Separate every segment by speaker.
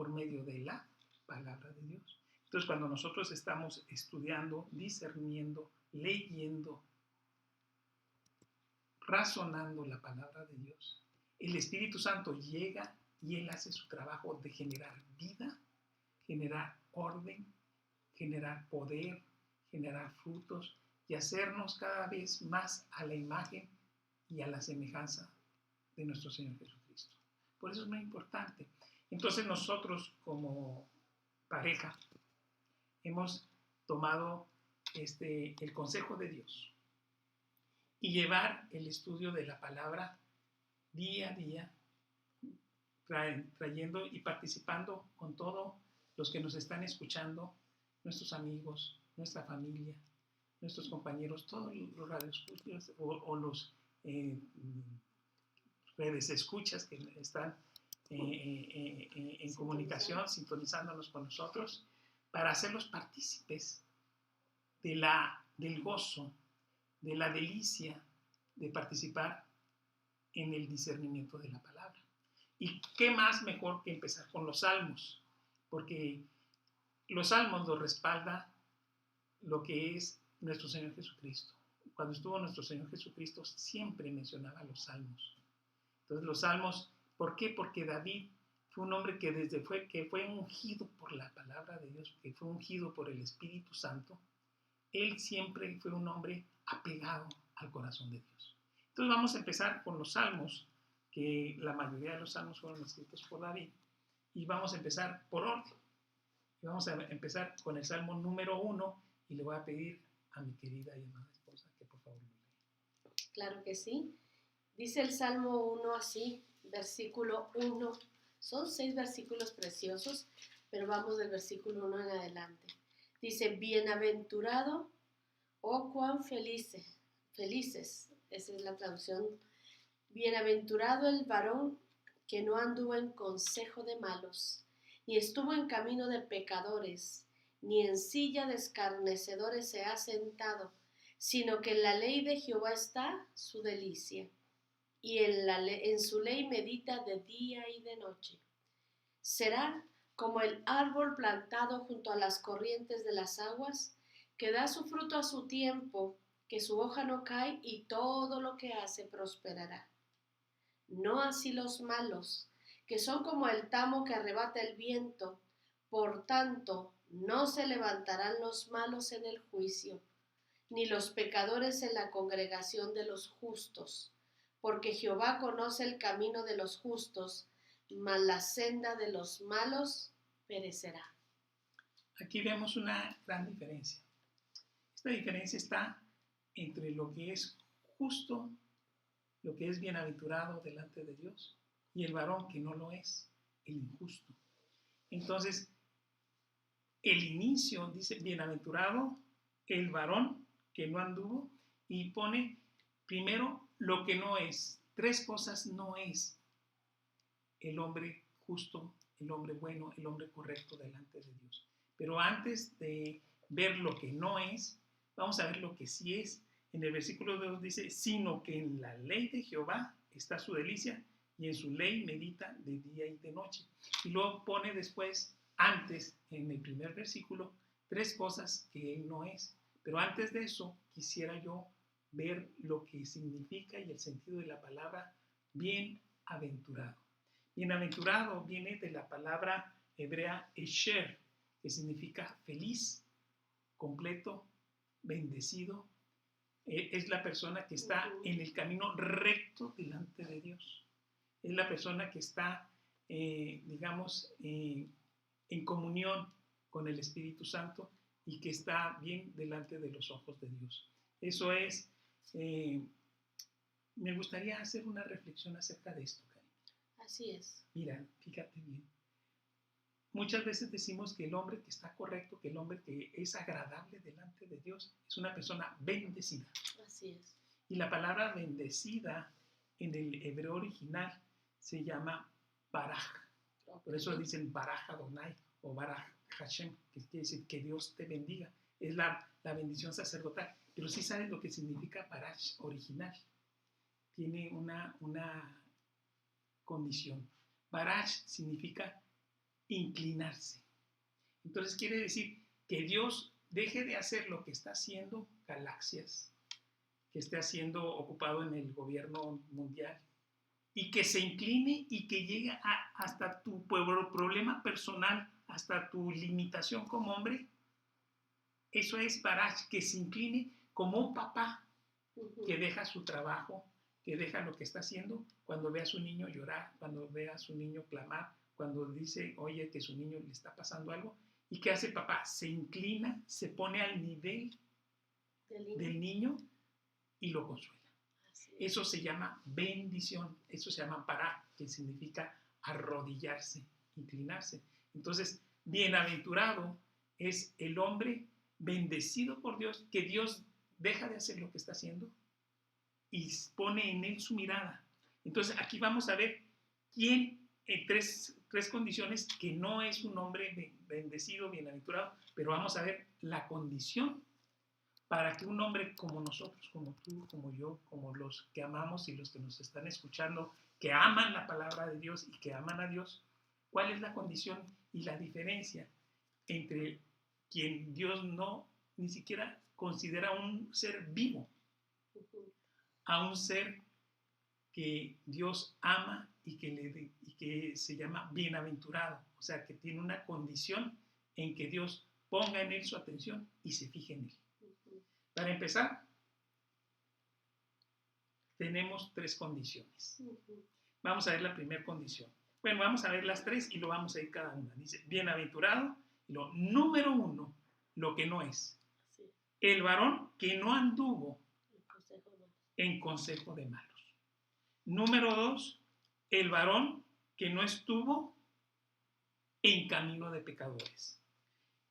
Speaker 1: por medio de la palabra de Dios. Entonces, cuando nosotros estamos estudiando, discerniendo, leyendo, razonando la palabra de Dios, el Espíritu Santo llega y Él hace su trabajo de generar vida, generar orden, generar poder, generar frutos y hacernos cada vez más a la imagen y a la semejanza de nuestro Señor Jesucristo. Por eso es muy importante. Entonces nosotros como pareja hemos tomado el consejo de Dios y llevar el estudio de la palabra día a día, trayendo y participando con todos los que nos están escuchando, nuestros amigos, nuestra familia, nuestros compañeros, todos los radioescuchas o los redes escuchas que están en comunicación, sintonizándonos con nosotros, para hacerlos partícipes del gozo, de la delicia de participar en el discernimiento de la palabra. ¿Y qué más mejor que empezar con los salmos? Porque los salmos los respalda lo que es nuestro Señor Jesucristo. Cuando estuvo nuestro Señor Jesucristo siempre mencionaba los salmos. Entonces los salmos, ¿por qué? Porque David fue un hombre que fue ungido por la palabra de Dios, que fue ungido por el Espíritu Santo. Él siempre fue un hombre apegado al corazón de Dios. Entonces vamos a empezar con los salmos, que la mayoría de los salmos fueron escritos por David, y vamos a empezar por orden. Y vamos a empezar con el salmo número 1, y le voy a pedir a mi querida y amada esposa que por favor lo lea.
Speaker 2: Claro que sí. Dice el Salmo 1 así, versículo 1. Son 6 versículos preciosos, pero vamos del versículo 1 en adelante. Dice, bienaventurado, oh cuán felices, esa es la traducción. Bienaventurado el varón que no anduvo en consejo de malos, ni estuvo en camino de pecadores, ni en silla de escarnecedores se ha sentado, sino que en la ley de Jehová está su delicia, y en su ley medita de día y de noche. Será como el árbol plantado junto a las corrientes de las aguas, que da su fruto a su tiempo, que su hoja no cae y todo lo que hace prosperará. No así los malos, que son como el tamo que arrebata el viento. Por tanto, no se levantarán los malos en el juicio, ni los pecadores en la congregación de los justos, porque Jehová conoce el camino de los justos, mas la senda de los malos perecerá.
Speaker 1: Aquí vemos una gran diferencia. Esta diferencia está entre lo que es justo, lo que es bienaventurado delante de Dios, y el varón que no lo es, el injusto. Entonces, el inicio dice, bienaventurado el varón que no anduvo, y pone primero lo que no es. 3 cosas no es el hombre justo, el hombre bueno, el hombre correcto delante de Dios. Pero antes de ver lo que no es, vamos a ver lo que sí es. En el versículo 2 dice, sino que en la ley de Jehová está su delicia, y en su ley medita de día y de noche. Y luego pone después, antes, en el primer versículo, 3 cosas que él no es. Pero antes de eso, quisiera yo ver lo que significa y el sentido de la palabra bienaventurado. Bienaventurado viene de la palabra hebrea esher, que significa feliz, completo, bendecido. Es la persona que está en el camino recto delante de Dios. Es la persona que está, en comunión con el Espíritu Santo y que está bien delante de los ojos de Dios. Eso es, me gustaría hacer una reflexión acerca de esto, Karen.
Speaker 2: Así es.
Speaker 1: Mira, fíjate bien. Muchas veces decimos que el hombre que está correcto, que el hombre que es agradable delante de Dios, es una persona bendecida.
Speaker 2: Así es.
Speaker 1: Y la palabra bendecida en el hebreo original se llama baraj. Por eso dicen baraj Adonai o baraj Hashem, que quiere decir que Dios te bendiga. Es la bendición sacerdotal. Pero sí sabes lo que significa baraj original. Tiene una condición. Baraj significa inclinarse. Entonces quiere decir que Dios deje de hacer lo que está haciendo Galaxias, que esté haciendo ocupado en el gobierno mundial, y que se incline y que llegue hasta tu problema personal, hasta tu limitación como hombre. Eso es para que se incline como un papá que deja su trabajo, que deja lo que está haciendo, cuando ve a su niño llorar, cuando ve a su niño clamar, cuando dice, oye, que su niño le está pasando algo. ¿Y qué hace papá? Se inclina, se pone al nivel del niño y lo consuela. Eso se llama bendición, eso se llama pará, que significa arrodillarse, inclinarse. Entonces, bienaventurado es el hombre bendecido por Dios, que Dios deja de hacer lo que está haciendo y pone en él su mirada. Entonces, aquí vamos a ver quién, tres condiciones, que no es un hombre bendecido, bienaventurado, pero vamos a ver la condición para que un hombre como nosotros, como tú, como yo, como los que amamos y los que nos están escuchando, que aman la palabra de Dios y que aman a Dios, ¿cuál es la condición y la diferencia entre quien Dios no ni siquiera considera un ser vivo, a un ser que Dios ama y que se llama bienaventurado? O sea, que tiene una condición en que Dios ponga en él su atención y se fije en él. Para empezar, tenemos tres condiciones. Vamos a ver la primera condición. Bueno, vamos a ver las tres y lo vamos a ir cada una. Dice, bienaventurado, y lo número uno, lo que no es. El varón que no anduvo en consejo de malos. Número dos, el varón que no estuvo en camino de pecadores.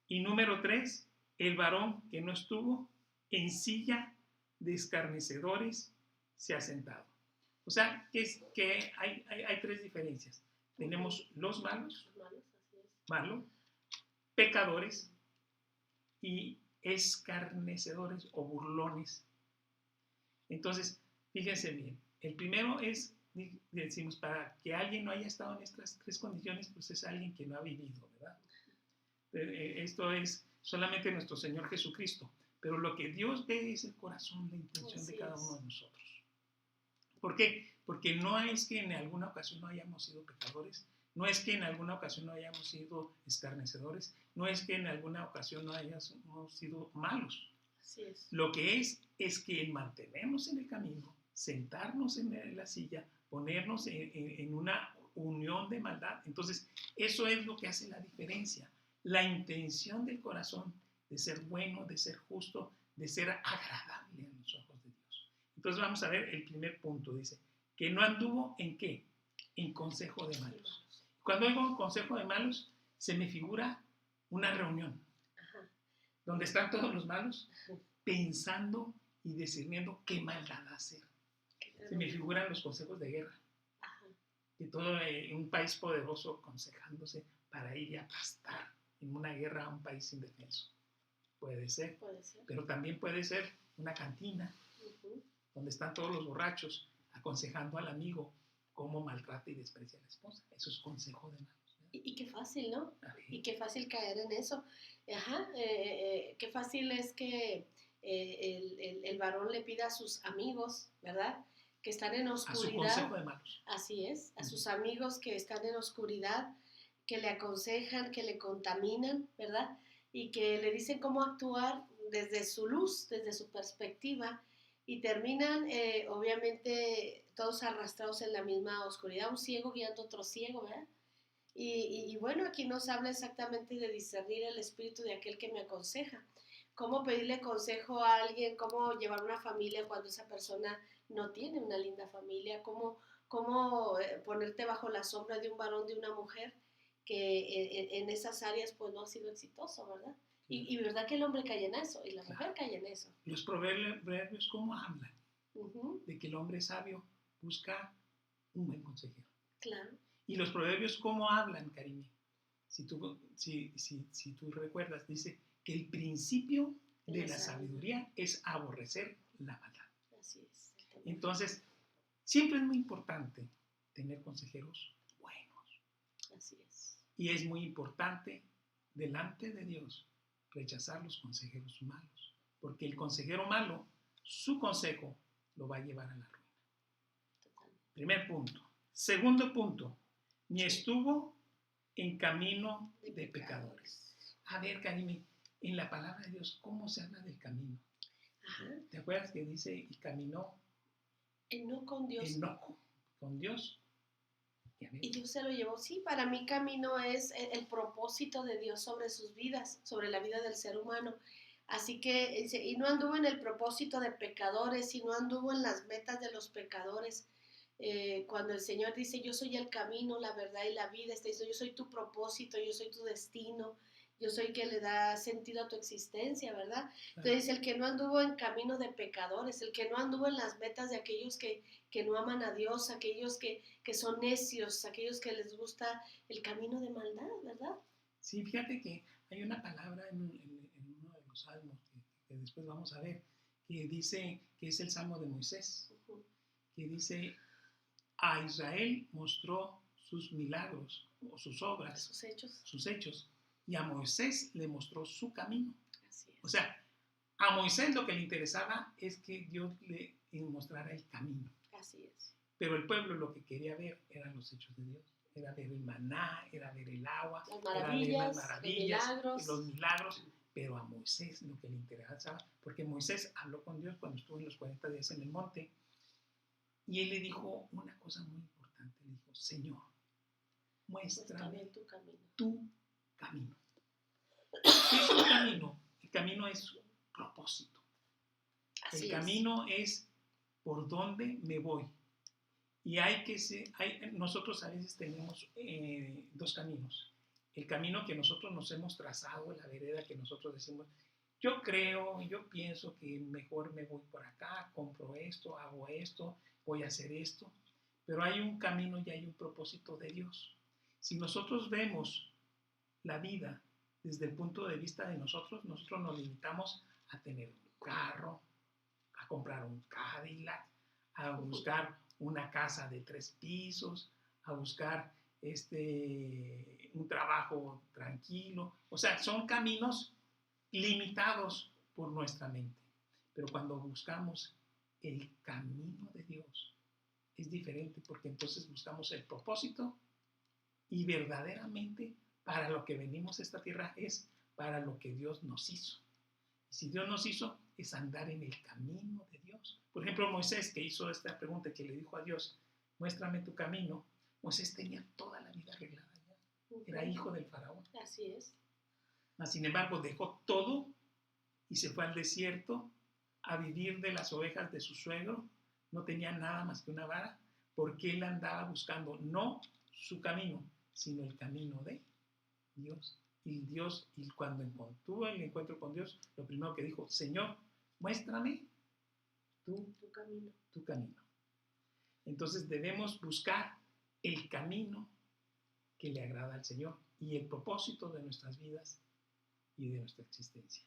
Speaker 1: Y número tres, el varón que no estuvo en silla de escarnecedores se ha sentado. O sea, que hay tres diferencias. Tenemos los malos, pecadores y escarnecedores o burlones. Entonces, fíjense bien. El primero es, decimos, para que alguien no haya estado en estas tres condiciones, pues es alguien que no ha vivido, ¿verdad? Esto es solamente nuestro Señor Jesucristo. Pero lo que Dios ve es el corazón, la intención de cada uno de nosotros. ¿Por qué? Porque no es que en alguna ocasión no hayamos sido pecadores, no es que en alguna ocasión no hayamos sido escarnecedores, no es que en alguna ocasión no hayamos sido malos.
Speaker 2: Así es.
Speaker 1: Lo que es que mantenernos en el camino, sentarnos en la silla, ponernos en una unión de maldad. Entonces, eso es lo que hace la diferencia. La intención del corazón de ser bueno, de ser justo, de ser agradable a los ojos de Dios. Entonces vamos a ver el primer punto. Dice, que no anduvo ¿en qué? En consejo de malos. Cuando digo consejo de malos, se me figura una reunión donde están todos los malos pensando y discerniendo qué maldad hacer. Se me figuran los consejos de guerra. De todo un país poderoso aconsejándose para ir y aplastar en una guerra a un país indefenso. Puede ser. Pero también puede ser una cantina donde están todos los borrachos aconsejando al amigo cómo maltrata y desprecia a la esposa. Eso es consejo de malos.
Speaker 2: Y qué fácil, ¿no? Y qué fácil caer en eso. Qué fácil es que el varón le pida a sus amigos, ¿verdad? Que están en oscuridad.
Speaker 1: A su consejo de malos.
Speaker 2: Así es, a sus amigos que están en oscuridad, que le aconsejan, que le contaminan, ¿verdad? Y que le dicen cómo actuar desde su luz, desde su perspectiva, y terminan, obviamente, todos arrastrados en la misma oscuridad, un ciego guiando a otro ciego, ¿verdad? Y bueno, aquí nos habla exactamente de discernir el espíritu de aquel que me aconseja. Cómo pedirle consejo a alguien, cómo llevar una familia cuando esa persona no tiene una linda familia, cómo ponerte bajo la sombra de un varón, de una mujer que en esas áreas pues no ha sido exitoso, ¿verdad? Y verdad que el hombre cae en eso y la mujer cae en eso.
Speaker 1: Los proverbios, ¿cómo hablan? De que el hombre sabio busca un buen consejero.
Speaker 2: Claro.
Speaker 1: Y los proverbios, ¿cómo hablan, Karime? Si tú recuerdas, dice que el principio de la sabiduría es aborrecer la maldad.
Speaker 2: Así es.
Speaker 1: Entonces, siempre es muy importante tener consejeros buenos,
Speaker 2: Así es.
Speaker 1: Y es muy importante delante de Dios rechazar los consejeros malos, porque el consejero malo, su consejo lo va a llevar a la ruina.
Speaker 2: Totalmente.
Speaker 1: Primer punto. Segundo punto, ni estuvo en camino de pecadores. A ver, Karime, en la palabra de Dios, ¿cómo se habla del camino?
Speaker 2: Ajá.
Speaker 1: ¿Te acuerdas que dice, y caminó
Speaker 2: No con Dios.
Speaker 1: Enoco con Dios?
Speaker 2: Y Dios se lo llevó. Sí, para mí camino es el propósito de Dios sobre sus vidas, sobre la vida del ser humano. Así que, y no anduvo en el propósito de pecadores, y no anduvo en las metas de los pecadores. Cuando el Señor dice, yo soy el camino, la verdad y la vida, está diciendo, yo soy tu propósito, yo soy tu destino, yo soy el que le da sentido a tu existencia, ¿verdad? Entonces, el que no anduvo en camino de pecadores, el que no anduvo en las metas de aquellos que no aman a Dios, aquellos que son necios, aquellos que les gusta el camino de maldad, ¿verdad?
Speaker 1: Sí, fíjate que hay una palabra en uno de los salmos que después vamos a ver, que dice, que es el salmo de Moisés, que dice, a Israel mostró sus milagros o sus obras, sus hechos, y a Moisés le mostró su camino.
Speaker 2: Así es.
Speaker 1: O sea, a Moisés lo que le interesaba es que Dios le mostrara el camino.
Speaker 2: Así es.
Speaker 1: Pero el pueblo lo que quería ver eran los hechos de Dios. Era ver el maná, era ver el agua, era ver las maravillas, los milagros. Pero a Moisés lo que le interesaba, porque Moisés habló con Dios cuando estuvo en los 40 días en el monte, y él le dijo una cosa muy importante. Le dijo, Señor, muéstrame
Speaker 2: tu camino.
Speaker 1: Tu camino. ¿Qué es un camino? El camino es propósito.
Speaker 2: Así
Speaker 1: el camino es por dónde me voy. Y nosotros a veces tenemos dos caminos. El camino que nosotros nos hemos trazado, la vereda que nosotros decimos, yo creo, yo pienso que mejor me voy por acá, compro esto, hago esto, voy a hacer esto. Pero hay un camino y hay un propósito de Dios. Si nosotros vemos la vida desde el punto de vista de nosotros nos limitamos a tener un carro, a comprar un Cadillac, a buscar una casa de 3 pisos, a buscar un trabajo tranquilo. O sea, son caminos limitados por nuestra mente. Pero cuando buscamos el camino de Dios, es diferente, porque entonces buscamos el propósito y verdaderamente para lo que venimos a esta tierra es para lo que Dios nos hizo. Y si Dios nos hizo, es andar en el camino de Dios. Por ejemplo, Moisés, que hizo esta pregunta, que le dijo a Dios, muéstrame tu camino. Moisés tenía toda la vida arreglada ya. Era hijo del faraón.
Speaker 2: Así es.
Speaker 1: Mas, sin embargo, dejó todo y se fue al desierto a vivir de las ovejas de su suegro. No tenía nada más que una vara, porque él andaba buscando no su camino, sino el camino de Dios. Y cuando tuvo el encuentro con Dios, lo primero que dijo, Señor, muéstrame tu camino. Entonces debemos buscar el camino que le agrada al Señor y el propósito de nuestras vidas y de nuestra existencia.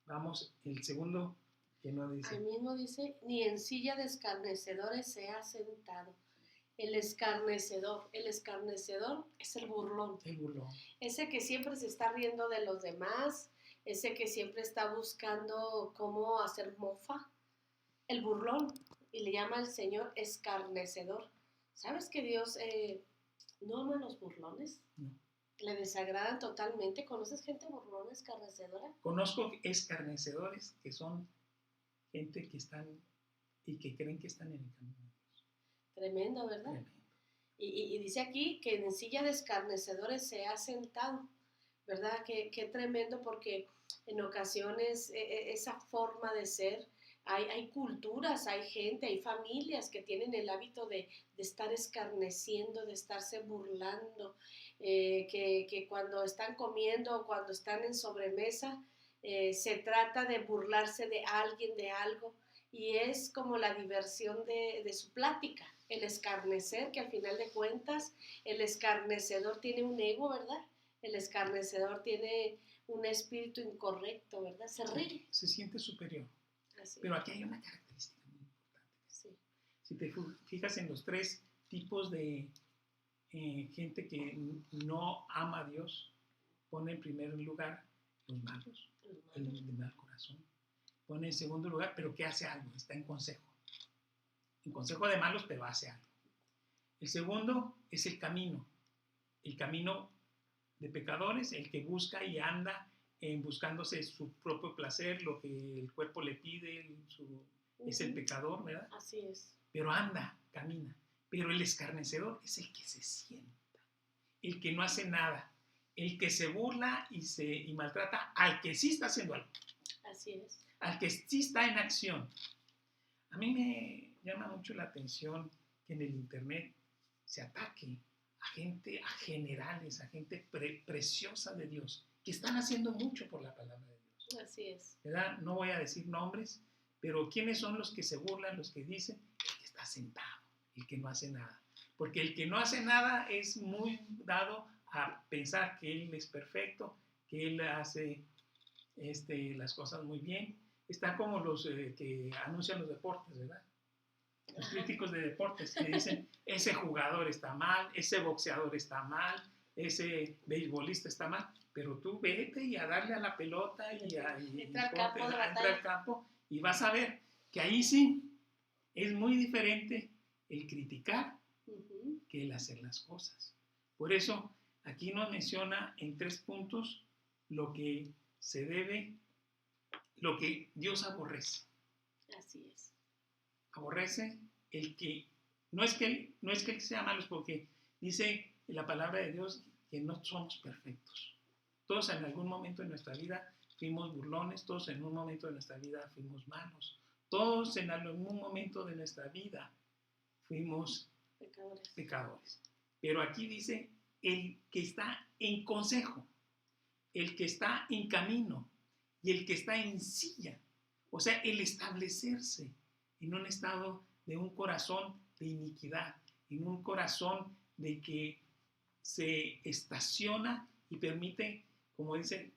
Speaker 1: Vamos, el segundo que no dice.
Speaker 2: Ahí mismo dice, ni en silla de escarnecedores se ha sentado. El escarnecedor es el burlón.
Speaker 1: El burlón.
Speaker 2: Ese que siempre se está riendo de los demás, ese que siempre está buscando cómo hacer mofa. El burlón. Y le llama al Señor escarnecedor. ¿Sabes que Dios no ama a los burlones?
Speaker 1: No.
Speaker 2: Le desagradan totalmente. ¿Conoces gente burlona, escarnecedora?
Speaker 1: Conozco escarnecedores que son gente que están y que creen que están en el camino de Dios.
Speaker 2: Tremendo, ¿verdad?
Speaker 1: Tremendo.
Speaker 2: Y dice aquí que en silla de escarnecedores se ha sentado, ¿verdad? Qué tremendo, porque en ocasiones esa forma de ser, hay culturas, hay gente, hay familias que tienen el hábito de estar escarneciendo, de estarse burlando, que cuando están comiendo o cuando están en sobremesa, se trata de burlarse de alguien, de algo, y es como la diversión de su plática. El escarnecer, que al final de cuentas el escarnecedor tiene un ego, ¿verdad? El escarnecedor tiene un espíritu incorrecto, ¿verdad? Se ríe.
Speaker 1: Se siente superior.
Speaker 2: Así.
Speaker 1: Pero aquí hay una característica muy importante.
Speaker 2: Sí.
Speaker 1: Si te fijas en los 3 tipos de gente que no ama a Dios, pone en primer lugar los malos, el de mal corazón. Pone en segundo lugar, pero que hace algo, está en consejo de malos, pero hace algo. El segundo es el camino de pecadores, el que busca y anda buscándose su propio placer, lo que el cuerpo le pide, es el pecador, ¿verdad?
Speaker 2: Así es.
Speaker 1: Pero anda, camina. Pero el escarnecedor es el que se sienta, el que no hace nada, el que se burla y maltrata al que sí está haciendo algo.
Speaker 2: Así es.
Speaker 1: Al que sí está en acción. A mí me llama mucho la atención que en el internet se ataque a gente, a generales, a gente preciosa de Dios, que están haciendo mucho por la palabra de Dios.
Speaker 2: Así es.
Speaker 1: ¿Verdad? No voy a decir nombres, pero ¿quiénes son los que se burlan, los que dicen? El que está sentado, el que no hace nada. Porque el que no hace nada es muy dado a pensar que él es perfecto, que él hace las cosas muy bien. Está como los que anuncian los deportes, ¿verdad? Los críticos de deportes que dicen, ese jugador está mal, ese boxeador está mal, ese beisbolista está mal, pero tú vete y a darle a la pelota entra al campo y vas a ver que ahí sí es muy diferente el criticar que el hacer las cosas. Por eso aquí nos menciona en 3 puntos lo que se debe, lo que Dios aborrece.
Speaker 2: Así es.
Speaker 1: Aborrece el que, no es que él sea malo, porque dice la palabra de Dios que no somos perfectos. Todos en algún momento de nuestra vida fuimos burlones, todos en un momento de nuestra vida fuimos malos, todos en algún momento de nuestra vida fuimos pecadores. Pero aquí dice el que está en consejo, el que está en camino y el que está en silla. O sea, el establecerse en un estado de un corazón de iniquidad, en un corazón de que se estaciona y permite, como dicen,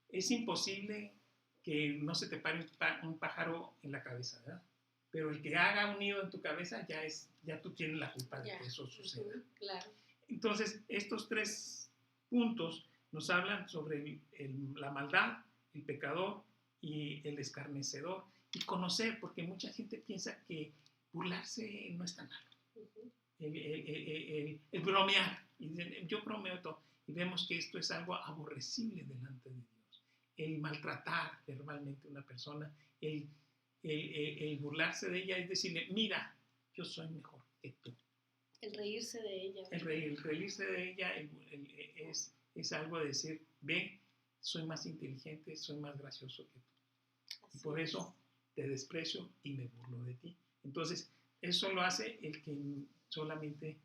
Speaker 1: es imposible que no se te pare un pájaro en la cabeza, ¿verdad? Pero el que haga un nido en tu cabeza ya tú tienes la culpa de que eso suceda.
Speaker 2: Claro.
Speaker 1: Entonces, estos 3 puntos nos hablan sobre la maldad, el pecador y el escarnecedor. Y conocer, porque mucha gente piensa que burlarse no está mal. El bromear. Y dicen, yo bromeo todo. Y vemos que esto es algo aborrecible delante de Dios. El maltratar verbalmente a una persona, el burlarse de ella es decirle, mira, yo soy mejor que tú.
Speaker 2: El reírse de ella.
Speaker 1: El reírse de ella es algo de decir, ve, soy más inteligente, soy más gracioso que tú. Y por eso te desprecio y me burlo de ti. Entonces, eso lo hace el que solamente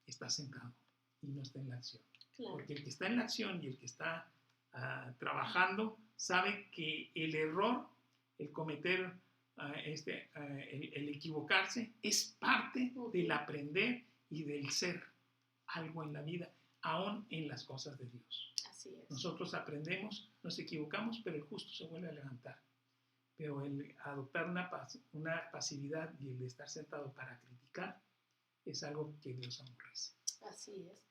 Speaker 1: está sentado y no está en la acción. Claro. Porque el que está en la acción y el que está trabajando sabe que el error, el cometer, el equivocarse, es parte del aprender y del ser algo en la vida, aún en las cosas de Dios.
Speaker 2: Así es.
Speaker 1: Nosotros aprendemos, nos equivocamos, pero el justo se vuelve a levantar. Pero el adoptar una pasividad y el estar sentado para criticar es algo que Dios aborrece.
Speaker 2: Así es.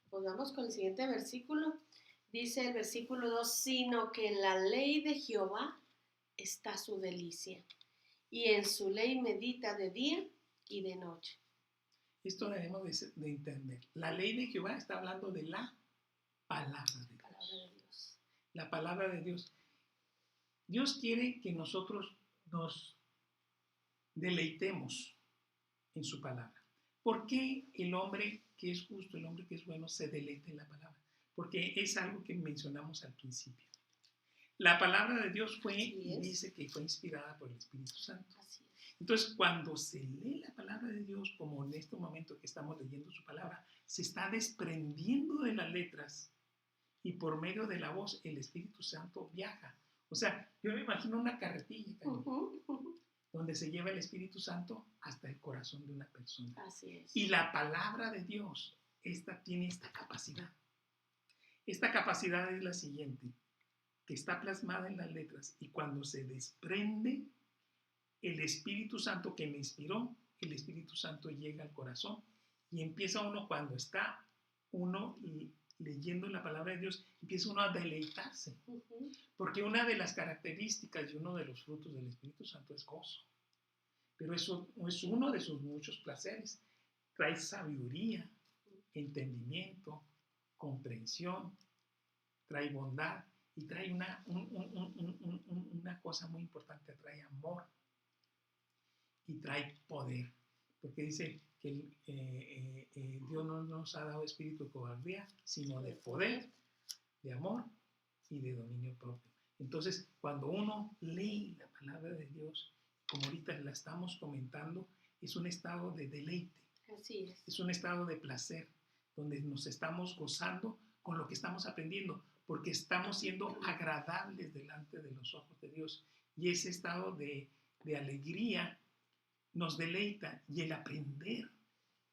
Speaker 2: Pues vamos con el siguiente versículo. Dice el versículo 2, sino que en la ley de Jehová está su delicia, y en su ley medita de día y de noche.
Speaker 1: Esto debemos de entender. La ley de Jehová está hablando de la palabra de Dios. La palabra de Dios. Dios quiere que nosotros nos deleitemos en su palabra. ¿Por qué el hombre que es justo, el hombre que es bueno, se deleita en la palabra? Porque es algo que mencionamos al principio. La palabra de Dios dice que fue inspirada por el Espíritu Santo. Entonces, cuando se lee la palabra de Dios, como en este momento que estamos leyendo su palabra, se está desprendiendo de las letras y por medio de la voz el Espíritu Santo viaja. O sea, yo me imagino una carretilla donde se lleva el Espíritu Santo hasta el corazón de una persona.
Speaker 2: Así es.
Speaker 1: Y la palabra de Dios tiene esta capacidad. Esta capacidad es la siguiente, que está plasmada en las letras, y cuando se desprende el Espíritu Santo que me inspiró, el Espíritu Santo llega al corazón y empieza uno, cuando está uno leyendo la palabra de Dios, empieza uno a deleitarse.
Speaker 2: Ujú.
Speaker 1: Porque una de las características y uno de los frutos del Espíritu Santo es gozo. Pero eso es uno de sus muchos placeres. Trae sabiduría, entendimiento, comprensión, trae bondad y trae una cosa muy importante, trae amor y trae poder. Porque dice que Dios no nos ha dado espíritu de cobardía, sino de poder, de amor y de dominio propio. Entonces, cuando uno lee la palabra de Dios, como ahorita la estamos comentando, es un estado de deleite.
Speaker 2: Así es.
Speaker 1: Es un estado de placer, donde nos estamos gozando con lo que estamos aprendiendo, porque estamos siendo agradables delante de los ojos de Dios. Y ese estado de alegría nos deleita, y el aprender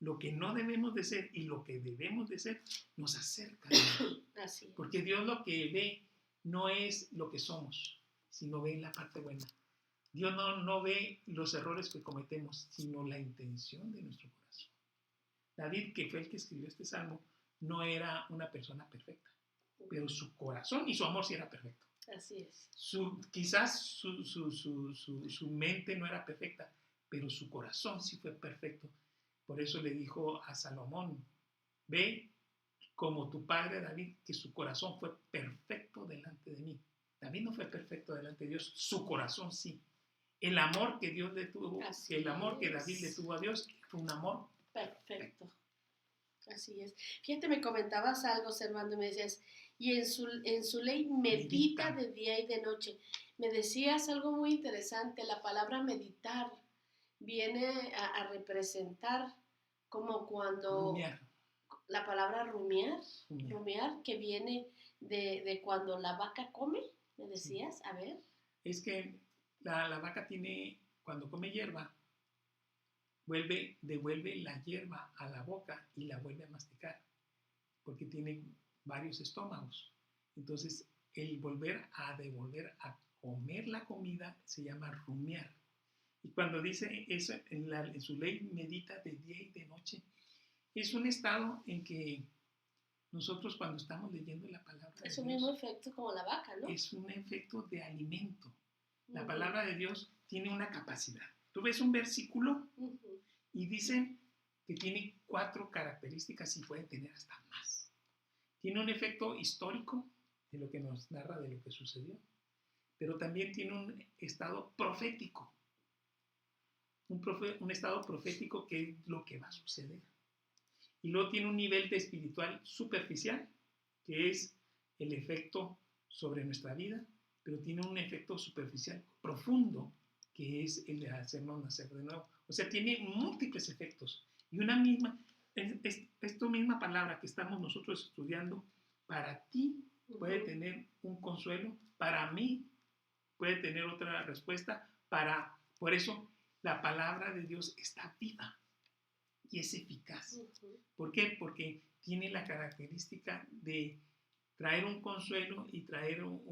Speaker 1: lo que no debemos de ser y lo que debemos de ser nos acerca a Dios.
Speaker 2: Así es.
Speaker 1: Porque Dios lo que ve no es lo que somos, sino ve la parte buena. Dios no ve los errores que cometemos, sino la intención de nuestro corazón. David, que fue el que escribió este salmo, no era una persona perfecta, pero su corazón y su amor sí era perfecto.
Speaker 2: Así es.
Speaker 1: Quizás su mente no era perfecta, pero su corazón sí fue perfecto. Por eso le dijo a Salomón, ve como tu padre David, que su corazón fue perfecto delante de mí. David no fue perfecto delante de Dios, su corazón sí. El amor que Dios le tuvo, el amor que David le tuvo a Dios, fue un amor
Speaker 2: perfecto. Así es. Fíjate, me comentabas algo, Servando, y me decías, y en su ley medita de día y de noche. Me decías algo muy interesante, la palabra meditar viene a representar como cuando
Speaker 1: rumiar.
Speaker 2: La palabra rumiar, que viene de cuando la vaca come, me decías, sí. A ver.
Speaker 1: Es que la vaca tiene, cuando come hierba, devuelve la hierba a la boca y la vuelve a masticar, porque tiene varios estómagos. Entonces, el devolver a comer la comida se llama rumiar. Y cuando dice eso, en su ley medita de día y de noche, es un estado en que nosotros cuando estamos leyendo la palabra de Dios,
Speaker 2: es un mismo efecto como la vaca, ¿no?
Speaker 1: Es un efecto de alimento. La palabra de Dios tiene una capacidad. Tú ves un versículo y dice que tiene 4 características y puede tener hasta más. Tiene un efecto histórico de lo que nos narra de lo que sucedió, pero también tiene un estado profético. Un estado profético que es lo que va a suceder. Y luego tiene un nivel de espiritual superficial, que es el efecto sobre nuestra vida, pero tiene un efecto superficial profundo, que es el de hacernos nacer de nuevo. O sea, tiene múltiples efectos. Y esta misma palabra que estamos nosotros estudiando, para ti puede tener un consuelo, para mí puede tener otra respuesta, por eso la palabra de Dios está viva y es eficaz. ¿Por qué? Porque tiene la característica de traer un consuelo y traer un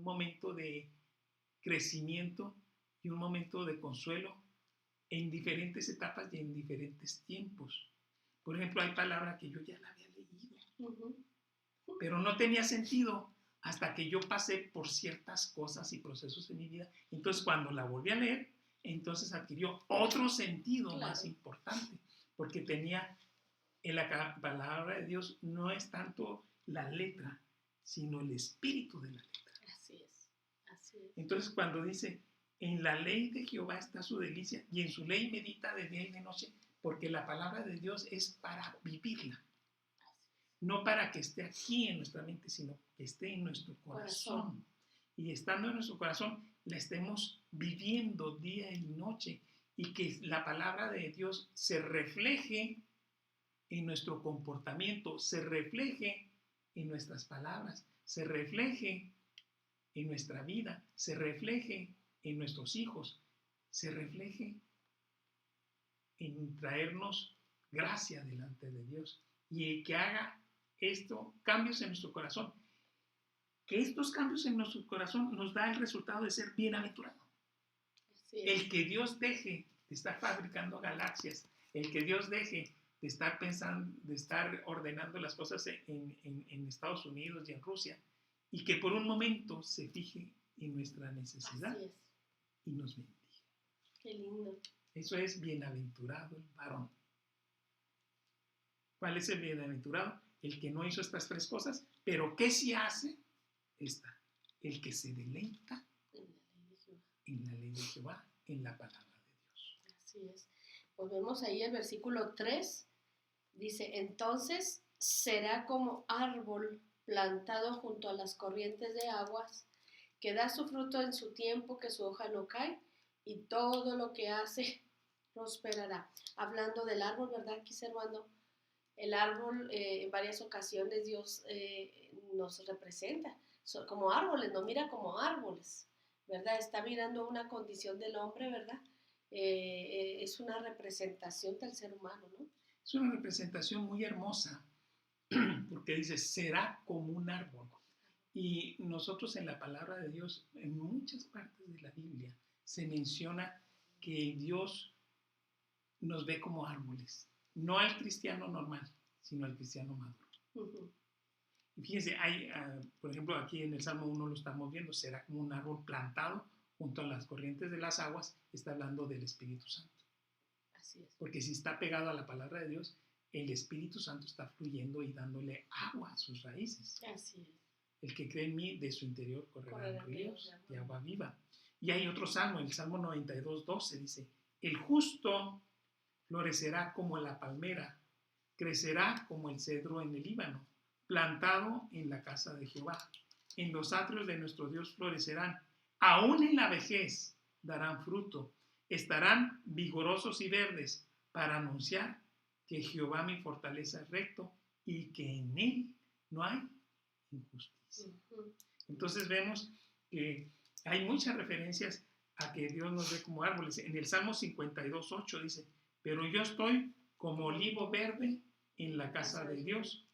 Speaker 1: momento de crecimiento y un momento de consuelo en diferentes etapas y en diferentes tiempos. Por ejemplo, hay palabras que yo ya la había leído, pero no tenía sentido hasta que yo pasé por ciertas cosas y procesos en mi vida. Entonces, cuando la volví a leer, entonces adquirió otro sentido más importante, porque tenía en la palabra de Dios no es tanto la letra, sino el espíritu de la letra.
Speaker 2: Así es, así es.
Speaker 1: Entonces, cuando dice, en la ley de Jehová está su delicia, y en su ley medita de día y de noche, porque la palabra de Dios es para vivirla. No para que esté aquí en nuestra mente, sino que esté en nuestro corazón. Y estando en nuestro corazón, la estemos viviendo día y noche. Y que la palabra de Dios se refleje en nuestro comportamiento, se refleje en nuestras palabras, se refleje en nuestra vida, se refleje en nuestros hijos, se refleje en traernos gracia delante de Dios. Y que haga cambios en nuestro corazón, que estos cambios en nuestro corazón nos da el resultado de ser bienaventurado. El que Dios deje de estar fabricando galaxias, el que Dios deje de estar pensando, de estar ordenando las cosas en Estados Unidos y en Rusia, y que por un momento se fije en nuestra necesidad
Speaker 2: Así es.
Speaker 1: y nos bendiga.
Speaker 2: Qué lindo.
Speaker 1: Eso es bienaventurado el varón. ¿Cuál es el bienaventurado? El que no hizo estas tres cosas, pero ¿qué sí hace? Esta. El que se deleita en la ley de Jehová, en la palabra de Dios.
Speaker 2: Así es. Pues vemos ahí el versículo 3, dice, entonces será como árbol plantado junto a las corrientes de aguas, que da su fruto en su tiempo, que su hoja no cae, y todo lo que hace prosperará. Hablando del árbol, ¿verdad, aquí Servando? El árbol, en varias ocasiones Dios nos representa como árboles, nos mira como árboles, ¿verdad? Está mirando una condición del hombre, ¿verdad? Es una representación del ser humano, ¿no?
Speaker 1: Es una representación muy hermosa, porque dice, será como un árbol. Y nosotros en la palabra de Dios, en muchas partes de la Biblia, se menciona que Dios nos ve como árboles. No al cristiano normal, sino al cristiano maduro.
Speaker 2: Uh-huh.
Speaker 1: Y fíjense, hay, por ejemplo, aquí en el Salmo 1 lo estamos viendo, será como un árbol plantado junto a las corrientes de las aguas, está hablando del Espíritu Santo.
Speaker 2: Así es.
Speaker 1: Porque si está pegado a la palabra de Dios, el Espíritu Santo está fluyendo y dándole agua a sus raíces.
Speaker 2: Así es.
Speaker 1: El que cree en mí, de su interior correrán ríos de agua viva. Y hay otro salmo, el Salmo 92:12 dice, el justo florecerá como la palmera, crecerá como el cedro en el Líbano, plantado en la casa de Jehová. En los atrios de nuestro Dios florecerán, aún en la vejez darán fruto, estarán vigorosos y verdes para anunciar que Jehová mi fortaleza es recto y que en él no hay injusticia.
Speaker 2: Uh-huh.
Speaker 1: Entonces vemos que hay muchas referencias a que Dios nos ve como árboles. En el Salmo 52:8 dice, pero yo estoy como olivo verde en la casa de Dios,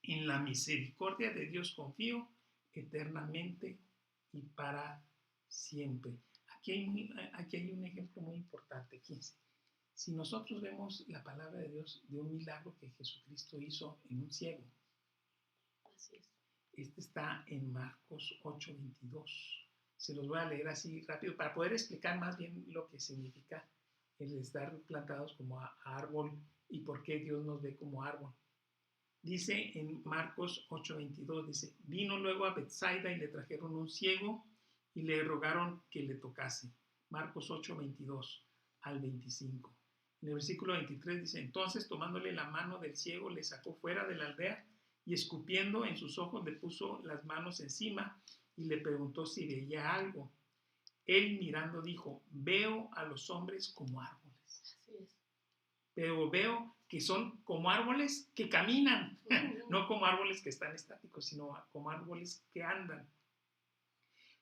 Speaker 1: en la misericordia de Dios confío eternamente y para siempre. Aquí hay un ejemplo muy importante. Fíjense, si nosotros vemos la palabra de Dios de un milagro que Jesucristo hizo en un ciego,
Speaker 2: así es.
Speaker 1: Este está en Marcos 8:22. Se los voy a leer así rápido para poder explicar más bien lo que significa el estar plantados como árbol y por qué Dios nos ve como árbol. Dice en Marcos 8:22, dice, vino luego a Betsaida y le trajeron un ciego y le rogaron que le tocase. Marcos 8:22 al 25. En el versículo 23 dice, entonces tomándole la mano del ciego le sacó fuera de la aldea y escupiendo en sus ojos le puso las manos encima y le preguntó si veía algo. Él mirando dijo, veo a los hombres como árboles.
Speaker 2: Así es.
Speaker 1: Pero veo que son como árboles que caminan, no como árboles que están estáticos, sino como árboles que andan.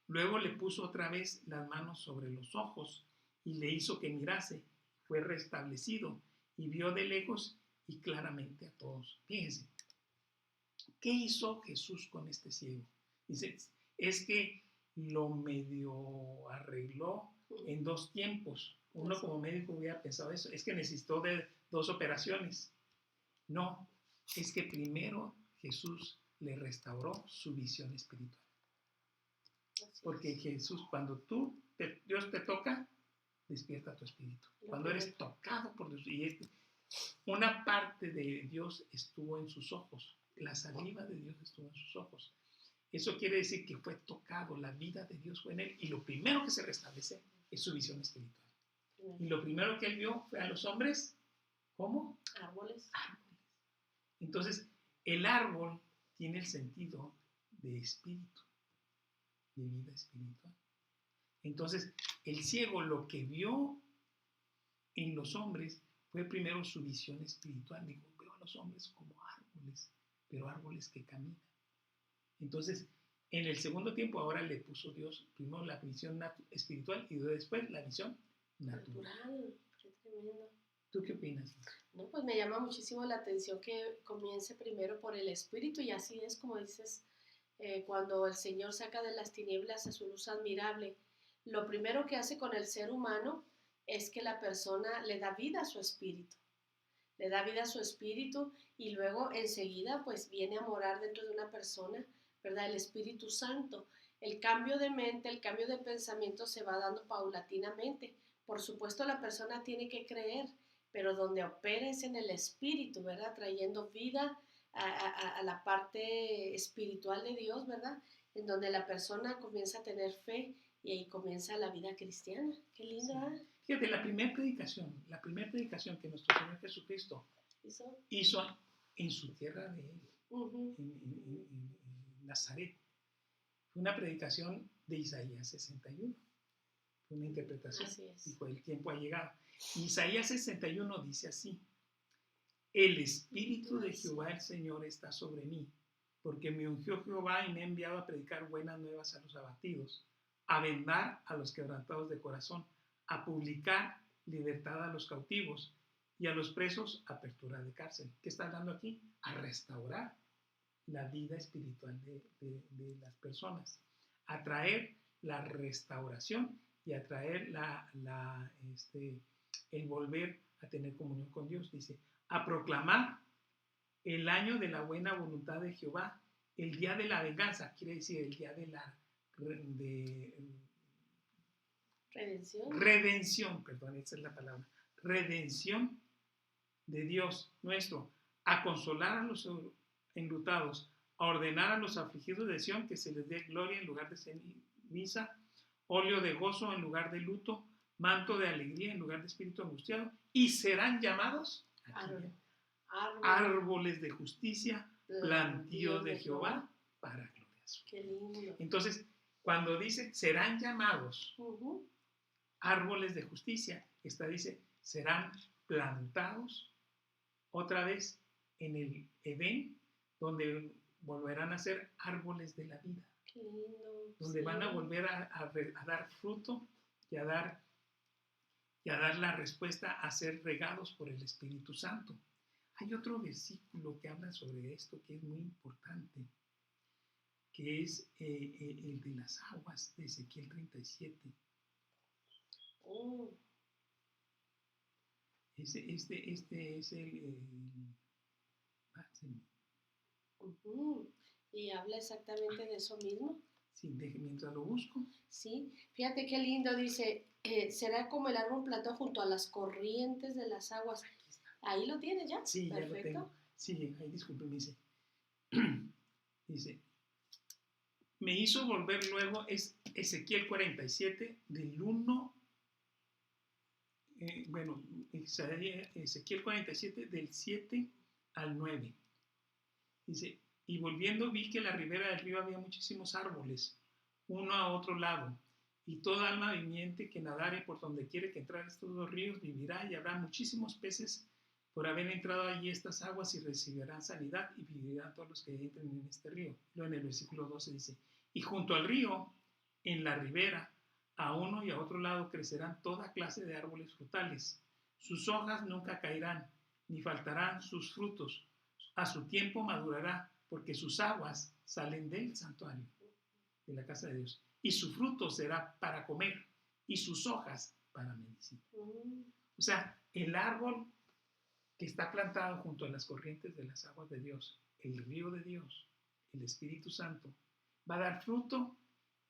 Speaker 1: Luego le puso otra vez las manos sobre los ojos y le hizo que mirase. Fue restablecido y vio de lejos y claramente a todos. Fíjense, ¿qué hizo Jesús con este ciego? Dice, es que lo medio arregló en 2 tiempos. Uno como médico hubiera pensado eso, es que necesitó de 2 operaciones. No, es que primero Jesús le restauró su visión espiritual. Porque Jesús, cuando Dios te toca, despierta tu espíritu. Cuando eres tocado por Dios, y una parte de Dios estuvo en sus ojos, la saliva de Dios estuvo en sus ojos. Eso quiere decir que fue tocado, la vida de Dios fue en él, y lo primero que se restablece es su visión espiritual. Y lo primero que él vio fue a los hombres, ¿cómo?
Speaker 2: Árboles.
Speaker 1: Árboles. Entonces, el árbol tiene el sentido de espíritu, de vida espiritual. Entonces, el ciego lo que vio en los hombres fue primero su visión espiritual. Digo, veo a los hombres como árboles, pero árboles que caminan. Entonces, en el segundo tiempo ahora le puso Dios primero la visión espiritual y después la visión natural.
Speaker 2: Qué tremendo.
Speaker 1: ¿Tú qué opinas?
Speaker 2: No, pues me llama muchísimo la atención que comience primero por el espíritu y así es como dices, cuando el Señor saca de las tinieblas a su luz admirable, lo primero que hace con el ser humano es que la persona le da vida a su espíritu. le da vida a su espíritu y luego enseguida pues viene a morar dentro de una persona, ¿verdad? El Espíritu Santo. El cambio de mente, el cambio de pensamiento se va dando paulatinamente. Por supuesto la persona tiene que creer, pero donde opera es en el espíritu, ¿verdad? Trayendo vida a la parte espiritual de Dios, ¿verdad? En donde la persona comienza a tener fe y ahí comienza la vida cristiana. Qué lindo, ¿eh?
Speaker 1: Fíjate, la primera predicación que nuestro Señor Jesucristo hizo en su tierra de él, en Nazaret, fue una predicación de Isaías 61. Fue una interpretación. Dijo, el tiempo ha llegado. Isaías 61 dice así: el Espíritu de Jehová el Señor está sobre mí, porque me ungió Jehová y me ha enviado a predicar buenas nuevas a los abatidos, a vendar a los quebrantados de corazón, a publicar libertad a los cautivos y a los presos apertura de cárcel. ¿Qué está hablando aquí? A restaurar la vida espiritual de las personas, a traer la restauración y a traer el volver a tener comunión con Dios. Dice, a proclamar el año de la buena voluntad de Jehová, el día de la venganza, quiere decir el día de la redención, perdón, esa es la palabra, redención de Dios nuestro, a consolar a los enlutados, a ordenar a los afligidos de Sión que se les dé gloria en lugar de ceniza, óleo de gozo en lugar de luto, manto de alegría en lugar de espíritu angustiado, y serán llamados árboles de justicia, plantíos de Jehová para gloria suya.
Speaker 2: Qué lindo.
Speaker 1: Entonces, cuando dice serán llamados árboles de justicia, dice serán plantados otra vez en el Edén, donde volverán a ser árboles de la vida.
Speaker 2: Qué lindo.
Speaker 1: Donde van a volver a dar fruto y a dar la respuesta a ser regados por el Espíritu Santo. Hay otro versículo que habla sobre esto que es muy importante, que es el de las aguas de Ezequiel 37. Este es el
Speaker 2: y habla exactamente de eso mismo.
Speaker 1: Sí, mientras lo busco.
Speaker 2: Sí, fíjate qué lindo, dice, será como el árbol plantado junto a las corrientes de las aguas. Ahí lo tienes ya.
Speaker 1: Sí,
Speaker 2: perfecto.
Speaker 1: Ya lo tengo. Sí, ahí disculpe, dice, me hizo volver luego, es Ezequiel 47, del 1, Ezequiel 47, del 7 al 9. Dice, y volviendo vi que en la ribera del río había muchísimos árboles, uno a otro lado, y toda alma viviente que nadare por donde quiere que entrar estos dos ríos vivirá, y habrá muchísimos peces por haber entrado allí estas aguas, y recibirán sanidad, y vivirán todos los que entren en este río. Luego en el versículo 12 dice, y junto al río, en la ribera, a uno y a otro lado crecerán toda clase de árboles frutales. Sus hojas nunca caerán, ni faltarán sus frutos. A su tiempo madurará, porque sus aguas salen del santuario, de la casa de Dios. Y su fruto será para comer, y sus hojas para medicina. O sea, el árbol que está plantado junto a las corrientes de las aguas de Dios, el río de Dios, el Espíritu Santo, va a dar fruto.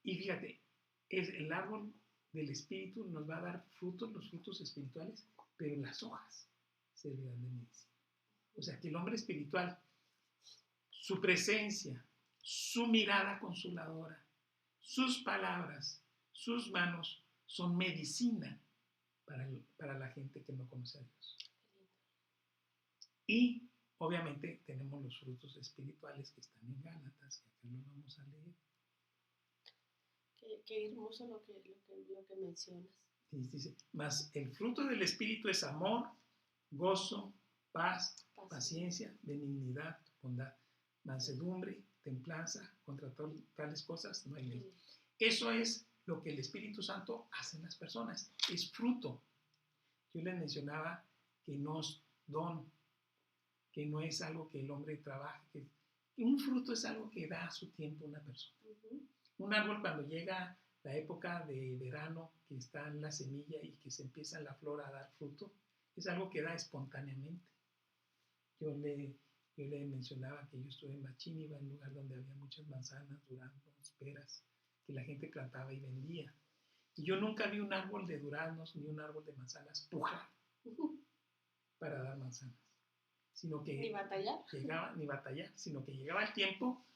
Speaker 1: Y fíjate, es el árbol del Espíritu nos va a dar frutos, los frutos espirituales, pero las hojas servirán de medicina. O sea, que el hombre espiritual, su presencia, su mirada consoladora, sus palabras, sus manos, son medicina para la gente que no conoce a Dios. Y obviamente tenemos los frutos espirituales que están en Gálatas, que acá lo vamos a leer.
Speaker 2: Qué hermoso lo que mencionas.
Speaker 1: Dice, mas el fruto del Espíritu es amor, gozo, paz, paciencia, benignidad, bondad, mansedumbre, templanza. Contra tales cosas no hay ley. Eso es lo que el Espíritu Santo hace en las personas. Es fruto. Yo les mencionaba que no es don, que no es algo que el hombre trabaje. Un fruto es algo que da a su tiempo una persona. Un árbol, cuando llega la época de verano, que está en la semilla y que se empieza la flor a dar fruto, es algo que da espontáneamente. Yo le mencionaba que yo estuve en Machín, iba a un lugar donde había muchas manzanas, duraznos, peras, que la gente plantaba y vendía. Y yo nunca vi un árbol de duraznos ni un árbol de manzanas pujar para dar manzanas, sino que
Speaker 2: Ni batallar.
Speaker 1: ni batallar, sino que llegaba el tiempo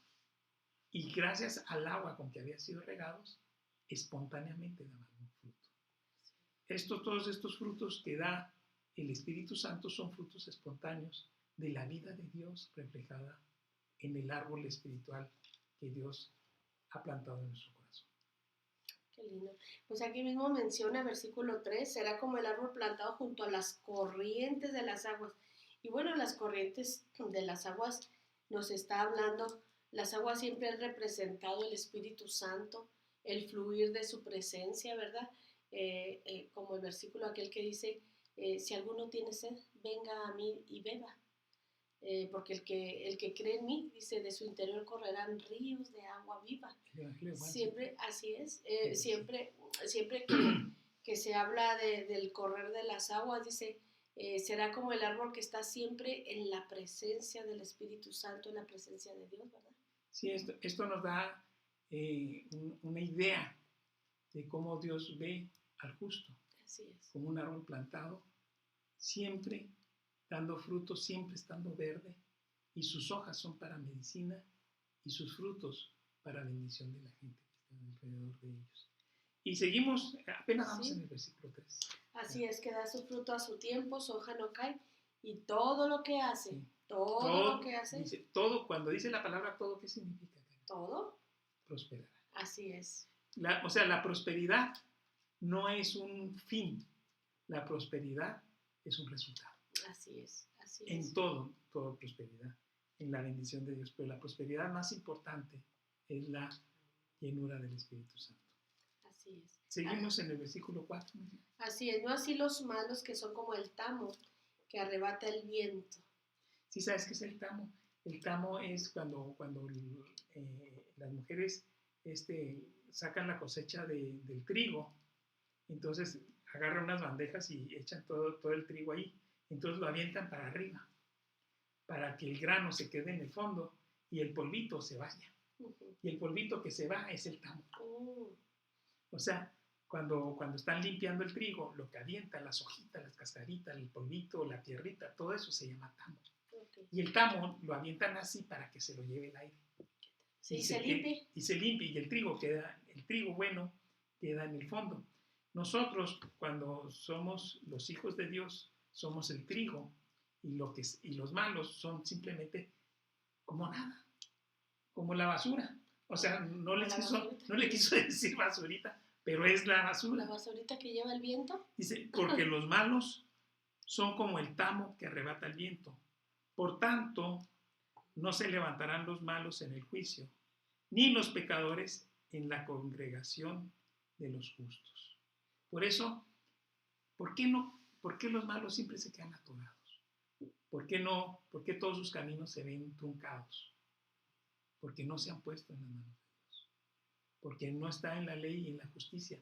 Speaker 1: y gracias al agua con que había sido regados, espontáneamente daban un fruto. Todos estos frutos que da el Espíritu Santo son frutos espontáneos de la vida de Dios reflejada en el árbol espiritual que Dios ha plantado en nuestro corazón.
Speaker 2: Qué lindo. Pues aquí mismo menciona, versículo 3, será como el árbol plantado junto a las corrientes de las aguas. Y bueno, las corrientes de las aguas nos está hablando, las aguas siempre han representado el Espíritu Santo, el fluir de su presencia, ¿verdad? Como el versículo aquel que dice, si alguno tiene sed, venga a mí y beba. Porque el que cree en mí, dice, de su interior correrán ríos de agua viva. Siempre, así es, siempre que se habla del correr de las aguas, dice, será como el árbol que está siempre en la presencia del Espíritu Santo, en la presencia de Dios, ¿verdad?
Speaker 1: Sí, esto nos da una idea de cómo Dios ve al justo.
Speaker 2: Así es.
Speaker 1: Como un árbol plantado, siempre dando frutos, siempre estando verde, y sus hojas son para medicina y sus frutos para bendición de la gente que está alrededor de ellos. Y seguimos, apenas vamos en el versículo 3.
Speaker 2: Así es, que da su fruto a su tiempo, su hoja no cae, y todo lo que hace,
Speaker 1: Sí.
Speaker 2: todo lo que hace.
Speaker 1: Dice, todo, cuando dice la palabra todo, ¿qué significa?
Speaker 2: Todo.
Speaker 1: Prosperará.
Speaker 2: Así es.
Speaker 1: O sea, la prosperidad no es un fin, la prosperidad es un resultado.
Speaker 2: Así es, así es.
Speaker 1: En todo prosperidad, en la bendición de Dios, pero la prosperidad más importante es la llenura del Espíritu Santo.
Speaker 2: Así es.
Speaker 1: Seguimos en el versículo 4.
Speaker 2: Así es, no así los malos que son como el tamo que arrebata el viento.
Speaker 1: ¿Sí sabes qué es el tamo? El tamo es cuando las mujeres sacan la cosecha del trigo, entonces agarran unas bandejas y echan todo el trigo ahí, entonces lo avientan para arriba, para que el grano se quede en el fondo y el polvito se vaya. Y el polvito que se va es el tamo. O sea, cuando están limpiando el trigo, lo que avientan, las hojitas, las cascaritas, el polvito, la tierrita, todo eso se llama tamo. Y el tamo lo avientan así para que se lo lleve el aire.
Speaker 2: Sí, y se limpie.
Speaker 1: Y se limpie y el trigo bueno queda en el fondo. Nosotros, cuando somos los hijos de Dios, somos el trigo y los malos son simplemente como nada, como la basura. O sea, no le quiso decir basurita, pero es la basura.
Speaker 2: ¿La basurita que lleva el viento?
Speaker 1: Dice, porque los malos son como el tamo que arrebata el viento. Por tanto, no se levantarán los malos en el juicio, ni los pecadores en la congregación de los justos. Por eso, ¿por qué los malos siempre se quedan atorados? ¿Por qué todos sus caminos se ven truncados? Porque no se han puesto en las manos de Dios. Porque no está en la ley y en la justicia.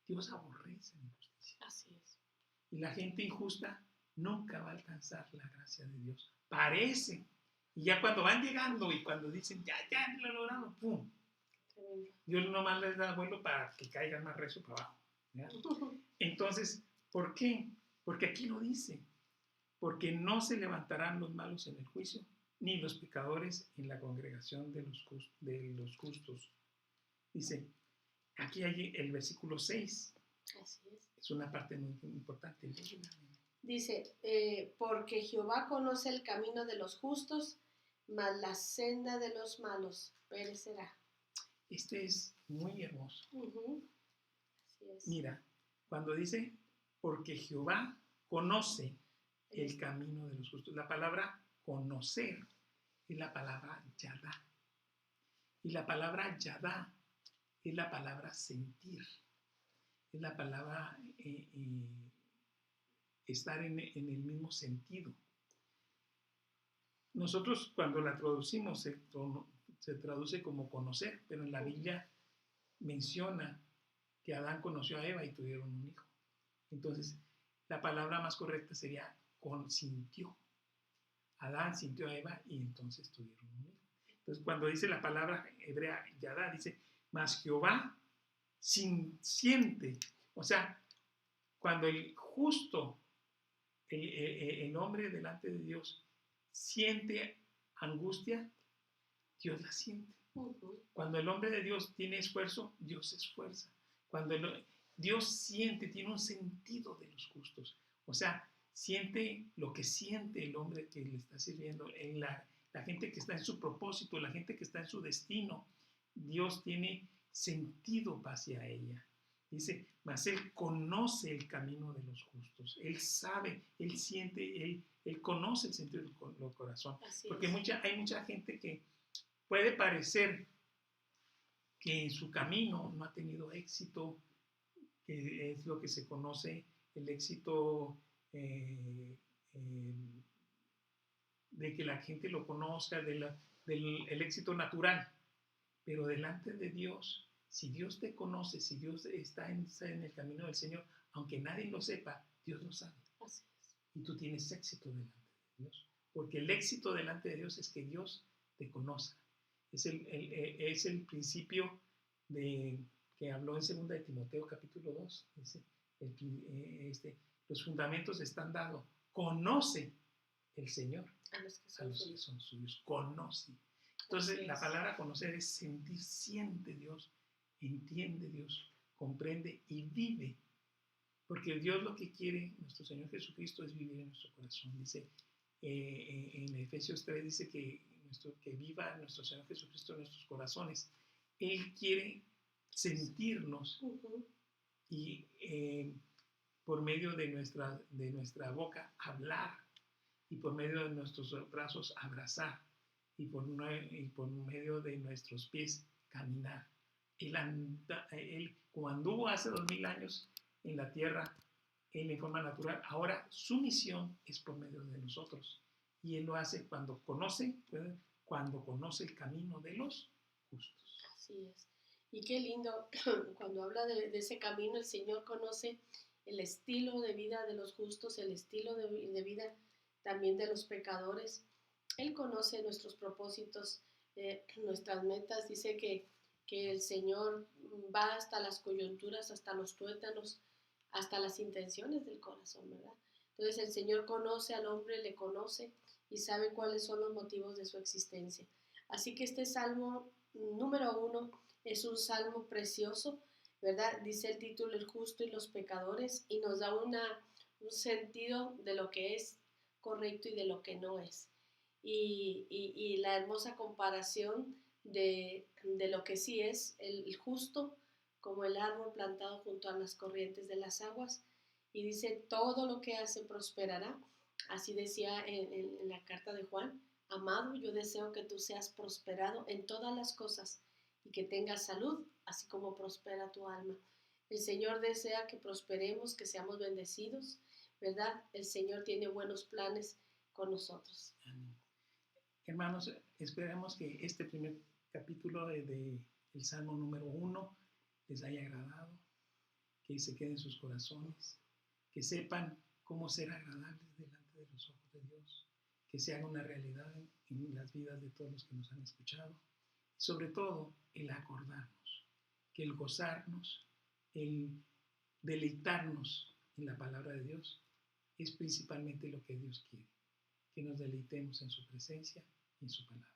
Speaker 1: Dios aborrece la injusticia.
Speaker 2: Así es.
Speaker 1: Y la gente injusta nunca va a alcanzar la gracia de Dios. Parece. Y ya cuando van llegando y cuando dicen, ya lo lograron, ¡pum! Dios nomás les da vuelo para que caigan más recio para abajo. ¿Ya? Entonces, ¿por qué? Porque aquí lo dice. Porque no se levantarán los malos en el juicio, ni los pecadores en la congregación de los justos. Dice, aquí hay el versículo 6.
Speaker 2: Así es.
Speaker 1: Es una parte muy importante.
Speaker 2: Dice, porque Jehová conoce el camino de los justos, mas la senda de los malos perecerá.
Speaker 1: Este es muy hermoso.
Speaker 2: Así es.
Speaker 1: Mira, cuando dice, porque Jehová conoce el camino de los justos, la palabra conocer es la palabra yadá. Y la palabra yadá es la palabra sentir. Es la palabra estar en el mismo sentido. Nosotros cuando la traducimos se traduce como conocer, pero en la Biblia menciona que Adán conoció a Eva y tuvieron un hijo. Entonces, la palabra más correcta sería consintió. Adán sintió a Eva y entonces tuvieron un hijo. Entonces, cuando dice la palabra hebrea Yadá, dice, mas Jehová siente, o sea, cuando el justo, el hombre delante de Dios, siente angustia, Dios la siente. Cuando el hombre de Dios tiene esfuerzo, Dios se esfuerza. Cuando Dios siente, tiene un sentido de los justos. O sea, siente lo que siente el hombre que le está sirviendo, en la gente que está en su propósito, la gente que está en su destino. Dios tiene sentido hacia ella. Dice, mas Él conoce el camino de los justos. Él sabe, Él siente, Él conoce el sentido del corazón. Porque hay mucha gente que puede parecer que en su camino no ha tenido éxito, que es lo que se conoce el éxito de que la gente lo conozca, del éxito natural. Pero delante de Dios, si Dios te conoce, si Dios está en el camino del Señor, aunque nadie lo sepa, Dios lo sabe.
Speaker 2: Así es.
Speaker 1: Y tú tienes éxito delante de Dios. Porque el éxito delante de Dios es que Dios te conozca. Es el principio que habló en 2 de Timoteo capítulo 2. Dice, los fundamentos están dados. Conoce el Señor
Speaker 2: a los que
Speaker 1: son suyos. Conoce. Entonces, la palabra conocer es sentir, siente Dios, entiende Dios, comprende y vive. Porque Dios lo que quiere, nuestro Señor Jesucristo, es vivir en nuestro corazón. Dice, en Efesios 3 dice que viva nuestro Señor Jesucristo en nuestros corazones. Él quiere sentirnos y por medio de nuestra boca hablar y por medio de nuestros brazos abrazar y por medio de nuestros pies caminar. Él como anduvo hace 2000 años en la tierra en forma natural, ahora su misión es por medio de nosotros. Y Él lo hace cuando conoce el camino de los justos.
Speaker 2: Así es. Y qué lindo, cuando habla de ese camino, el Señor conoce el estilo de vida de los justos, el estilo de vida también de los pecadores. Él conoce nuestros propósitos, nuestras metas. Dice que el Señor va hasta las coyunturas, hasta los tuétanos, hasta las intenciones del corazón, ¿verdad? Entonces el Señor conoce al hombre, le conoce y sabe cuáles son los motivos de su existencia. Así que este salmo número 1 es un salmo precioso, ¿verdad? Dice el título, el justo y los pecadores, y nos da un sentido de lo que es correcto y de lo que no es. Y la hermosa comparación de lo que sí es el justo, como el árbol plantado junto a las corrientes de las aguas, y dice, todo lo que hace prosperará. Así decía en la carta de Juan, amado, yo deseo que tú seas prosperado en todas las cosas y que tengas salud, así como prospera tu alma. El Señor desea que prosperemos, que seamos bendecidos, ¿verdad? El Señor tiene buenos planes con nosotros.
Speaker 1: Amén. Hermanos, esperemos que este primer capítulo del Salmo número 1 les haya agradado, que se quede en sus corazones, que sepan cómo ser agradables delante de los ojos de Dios, que se haga una realidad en las vidas de todos los que nos han escuchado. Y sobre todo, el acordarnos, que el gozarnos, el deleitarnos en la palabra de Dios es principalmente lo que Dios quiere, que nos deleitemos en su presencia y en su palabra.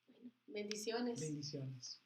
Speaker 2: Bueno, bendiciones.
Speaker 1: Bendiciones.